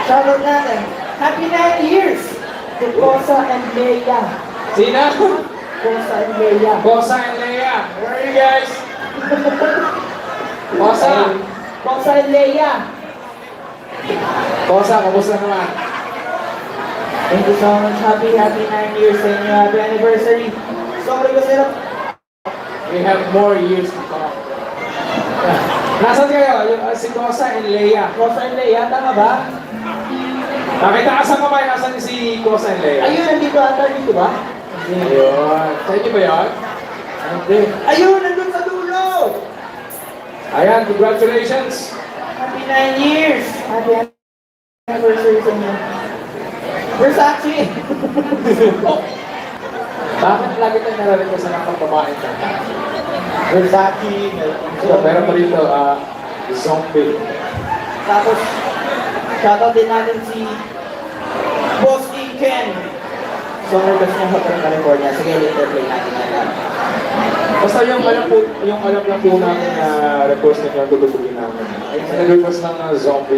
Shoutout natin. Happy 9 years to Kosa and Leia. Sino? Kosa and Leia. Kosa and Leia. Where are you guys? Kosa. Kosa and Leia. Kosa, kamusta naman? Thank you so much. Happy 9 years sa inyo. Happy anniversary. Sorry ko sila. We have more years to come. Nasaan kayo? Yung, si Kosa and Leia. Kosa and Leia, tama ba? Nakita ka sa kamay, nasaan si Kosa and Leia? Ayun, nandito ata, dito ba? Ayun. Sa inyo ba yun? Hindi. Ayun, nandun sa dulo! Ayan, congratulations! Happy 9 years! Happy anniversary sa inyo. Versace! Bakit lagi tayo narinig sa ng pagbabae ka? Versace. So, meron pa dito, zombie. Tapos, shoutout din natin si Boss E. Ken. Song request niya Hotel California. Sige, later play natin yan. Basta yung alam lang po namin na request na yung tututugin namin. Ay, request ng zombie.